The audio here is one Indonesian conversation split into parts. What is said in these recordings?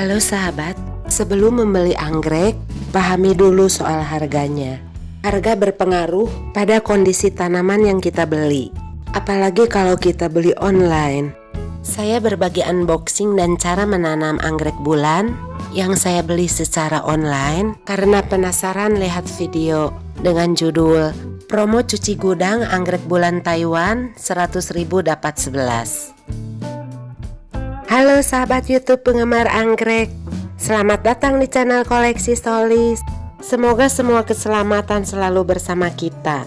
Halo sahabat, sebelum membeli anggrek, pahami dulu soal harganya. Harga berpengaruh pada kondisi tanaman yang kita beli, apalagi kalau kita beli online. Saya berbagi unboxing dan cara menanam anggrek bulan yang saya beli secara online karena penasaran lihat video dengan judul Promo Cuci Gudang Anggrek Bulan Taiwan 100.000 dapat 11. Halo sahabat YouTube penggemar anggrek, selamat datang di channel Koleksi Stolis. Semoga semua keselamatan selalu bersama kita,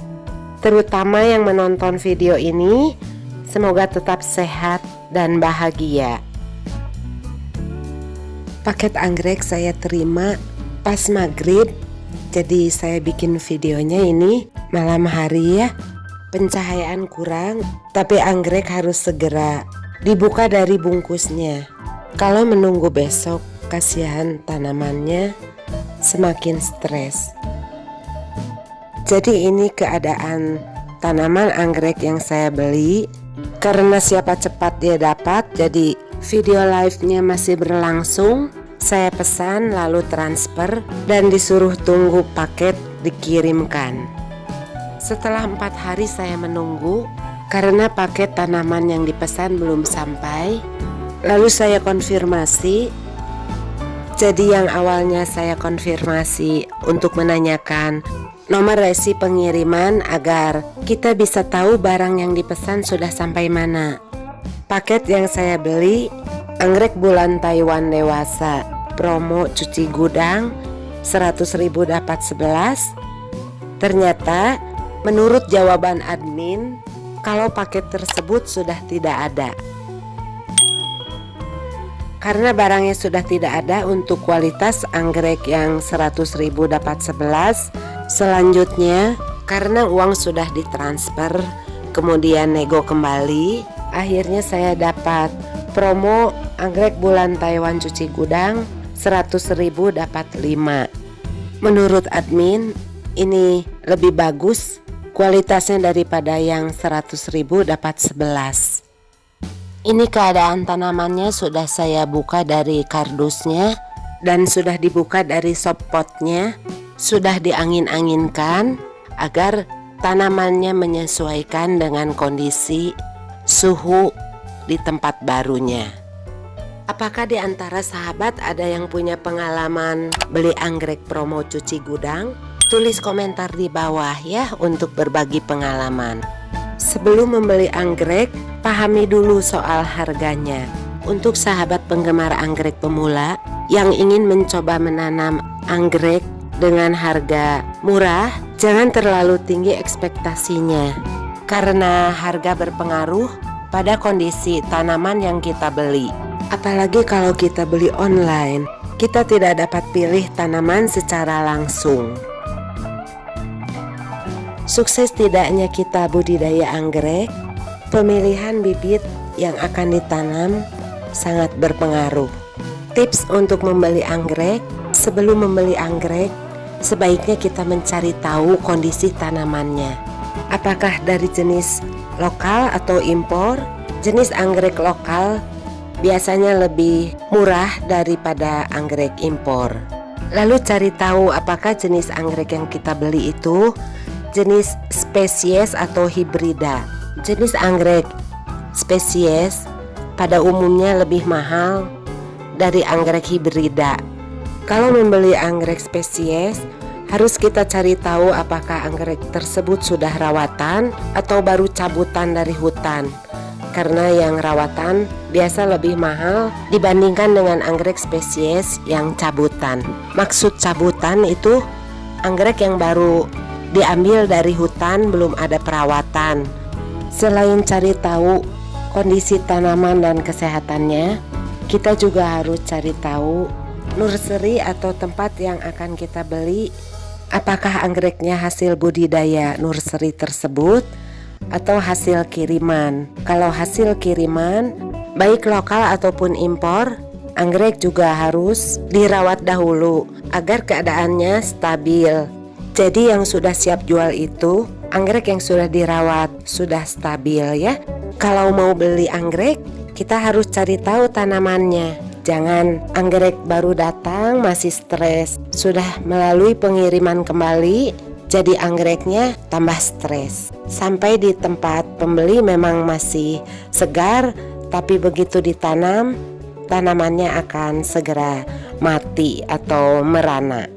terutama yang menonton video ini. Semoga tetap sehat dan bahagia. Paket anggrek saya terima pas maghrib, jadi saya bikin videonya ini malam hari ya. Pencahayaan kurang, tapi anggrek harus segera dibuka dari bungkusnya. Kalau menunggu besok, kasihan tanamannya semakin stres. Jadi ini keadaan tanaman anggrek yang saya beli. Karena siapa cepat dia dapat, jadi video live-nya masih berlangsung. Saya pesan lalu transfer dan disuruh tunggu paket dikirimkan. Setelah 4 hari saya menunggu karena paket tanaman yang dipesan belum sampai. Lalu saya konfirmasi. Jadi yang awalnya saya konfirmasi untuk menanyakan nomor resi pengiriman agar kita bisa tahu barang yang dipesan sudah sampai mana. Paket yang saya beli anggrek bulan Taiwan dewasa promo cuci gudang 100.000 dapat 11. Ternyata menurut jawaban admin, kalau paket tersebut sudah tidak ada. Karena barangnya sudah tidak ada untuk kualitas anggrek yang 100.000 dapat 11, selanjutnya karena uang sudah ditransfer, kemudian nego kembali, akhirnya saya dapat promo anggrek bulan Taiwan cuci gudang 100.000 dapat 5. Menurut admin, ini lebih bagus kualitasnya daripada yang 100.000 dapat 11. Ini keadaan tanamannya sudah saya buka dari kardusnya dan sudah dibuka dari soft potnya, sudah diangin-anginkan agar tanamannya menyesuaikan dengan kondisi suhu di tempat barunya. Apakah di antara sahabat ada yang punya pengalaman beli anggrek promo cuci gudang? Tulis komentar di bawah ya untuk berbagi pengalaman. Sebelum membeli anggrek, pahami dulu soal harganya. Untuk sahabat penggemar anggrek pemula yang ingin mencoba menanam anggrek dengan harga murah, jangan terlalu tinggi ekspektasinya. Karena harga berpengaruh pada kondisi tanaman yang kita beli. Apalagi kalau kita beli online, kita tidak dapat pilih tanaman secara langsung. Sukses tidaknya kita budidaya anggrek, pemilihan bibit yang akan ditanam sangat berpengaruh. Tips untuk membeli anggrek: sebelum membeli anggrek, sebaiknya kita mencari tahu kondisi tanamannya. Apakah dari jenis lokal atau impor? Jenis anggrek lokal biasanya lebih murah daripada anggrek impor. Lalu cari tahu apakah jenis anggrek yang kita beli itu jenis spesies atau hibrida. Jenis anggrek spesies pada umumnya lebih mahal dari anggrek hibrida. Kalau membeli anggrek spesies, harus kita cari tahu apakah anggrek tersebut sudah rawatan atau baru cabutan dari hutan. Karena yang rawatan biasa lebih mahal dibandingkan dengan anggrek spesies yang cabutan. Maksud cabutan itu anggrek yang baru diambil dari hutan, belum ada perawatan. Selain cari tahu kondisi tanaman dan kesehatannya, kita juga harus cari tahu nursery atau tempat yang akan kita beli. Apakah anggreknya hasil budidaya nursery tersebut atau hasil kiriman? Kalau hasil kiriman, baik lokal ataupun impor, anggrek juga harus dirawat dahulu agar keadaannya stabil. Jadi yang sudah siap jual itu anggrek yang sudah dirawat, sudah stabil ya. Kalau mau beli anggrek, kita harus cari tahu tanamannya. Jangan anggrek baru datang masih stres, sudah melalui pengiriman kembali, jadi anggreknya tambah stres. Sampai di tempat pembeli memang masih segar, tapi begitu ditanam, tanamannya akan segera mati atau merana.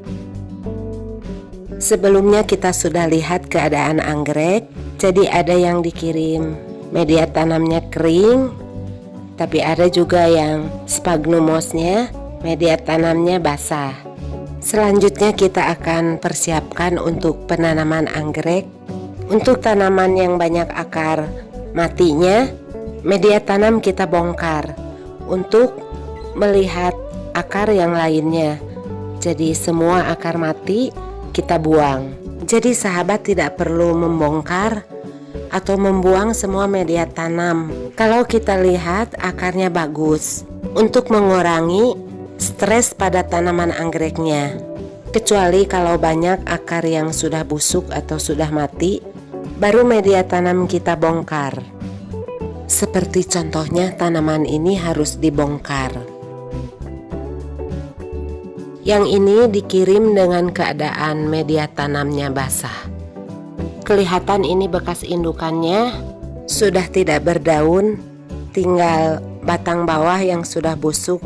Sebelumnya kita sudah lihat keadaan anggrek, jadi ada yang dikirim media tanamnya kering, tapi ada juga yang sphagnumosnya media tanamnya basah. Selanjutnya kita akan persiapkan untuk penanaman anggrek. Untuk tanaman yang banyak akar matinya, media tanam kita bongkar untuk melihat akar yang lainnya. Jadi semua akar mati kita buang. Jadi sahabat tidak perlu membongkar atau membuang semua media tanam. Kalau kita lihat akarnya bagus, untuk mengurangi stres pada tanaman anggreknya. Kecuali kalau banyak akar yang sudah busuk atau sudah mati, baru media tanam kita bongkar. Seperti contohnya tanaman ini harus dibongkar. Yang ini dikirim dengan keadaan media tanamnya basah. Kelihatan ini bekas indukannya sudah tidak berdaun, tinggal batang bawah yang sudah busuk.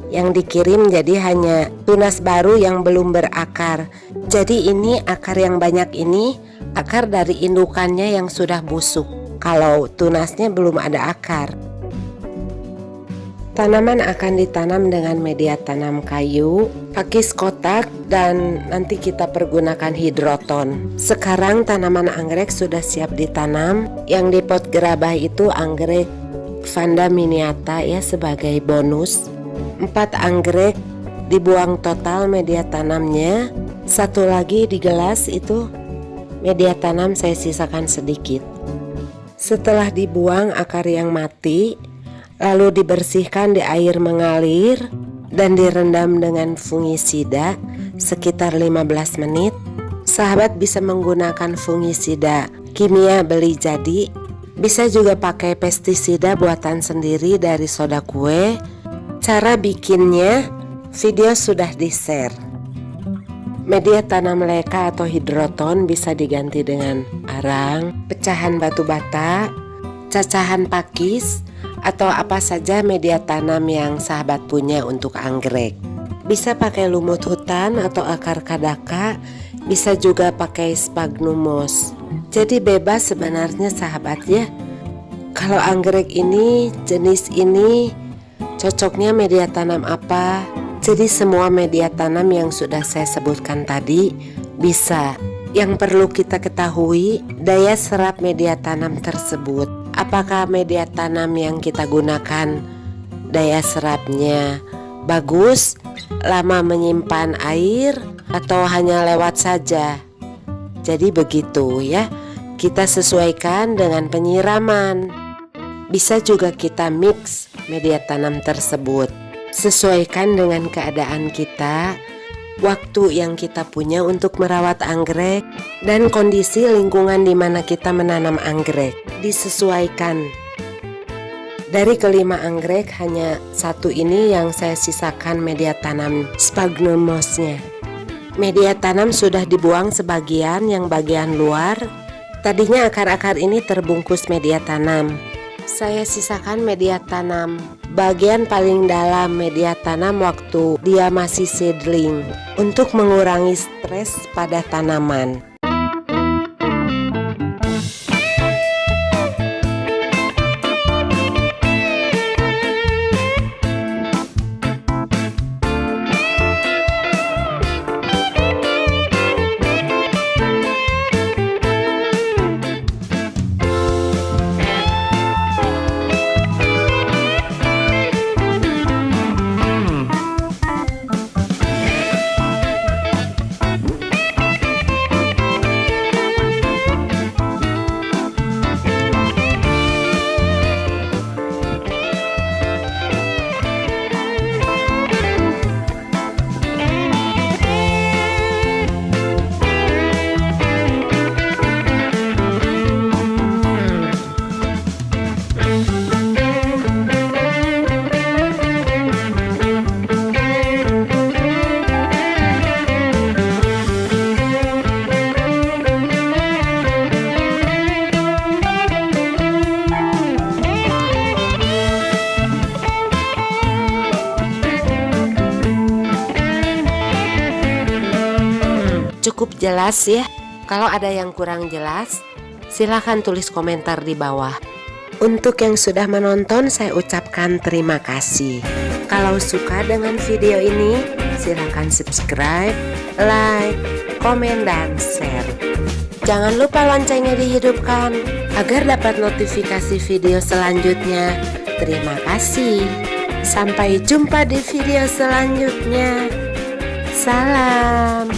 Yang dikirim jadi hanya tunas baru yang belum berakar. Jadi ini akar yang banyak ini akar dari indukannya yang sudah busuk. Kalau tunasnya belum ada akar. Tanaman akan ditanam dengan media tanam kayu, pakis kotak, dan nanti kita pergunakan hidroton. Sekarang tanaman anggrek sudah siap ditanam. Yang di pot gerabah itu anggrek Vanda miniata ya sebagai bonus. 4 anggrek dibuang total media tanamnya. 1 lagi di gelas itu media tanam saya sisakan sedikit. Setelah dibuang akar yang mati, lalu dibersihkan di air mengalir dan direndam dengan fungisida sekitar 15 menit. Sahabat bisa menggunakan fungisida kimia beli jadi, bisa juga pakai pestisida buatan sendiri dari soda kue. Cara bikinnya video sudah di-share. Media tanam leka atau hidroton bisa diganti dengan arang, pecahan batu bata, cacahan pakis, atau apa saja media tanam yang sahabat punya untuk anggrek. Bisa pakai lumut hutan atau akar kadaka, bisa juga pakai sphagnumos. Jadi bebas sebenarnya sahabat ya. Kalau anggrek ini, jenis ini, cocoknya media tanam apa? Jadi semua media tanam yang sudah saya sebutkan tadi bisa. Yang perlu kita ketahui daya serap media tanam tersebut. Apakah media tanam yang kita gunakan daya serapnya bagus, lama menyimpan air, atau hanya lewat saja. Jadi begitu ya, kita sesuaikan dengan penyiraman. Bisa juga kita mix media tanam tersebut. Sesuaikan dengan keadaan kita, waktu yang kita punya untuk merawat anggrek, dan kondisi lingkungan di mana kita menanam anggrek. Disesuaikan. Dari kelima anggrek hanya 1 ini yang saya sisakan media tanam sphagnumosnya. Media tanam sudah dibuang sebagian, yang bagian luar. Tadinya akar-akar ini terbungkus media tanam. Saya sisakan media tanam bagian paling dalam media tanam waktu dia masih seedling untuk mengurangi stres pada tanaman. cukup jelas ya. Kalau ada yang kurang jelas, silahkan tulis komentar di bawah. Untuk yang sudah menonton, saya ucapkan terima kasih. Kalau suka dengan video ini, silahkan subscribe, like, komen, dan share. Jangan lupa loncengnya dihidupkan agar dapat notifikasi video selanjutnya. Terima kasih. Sampai jumpa di video selanjutnya. Salam.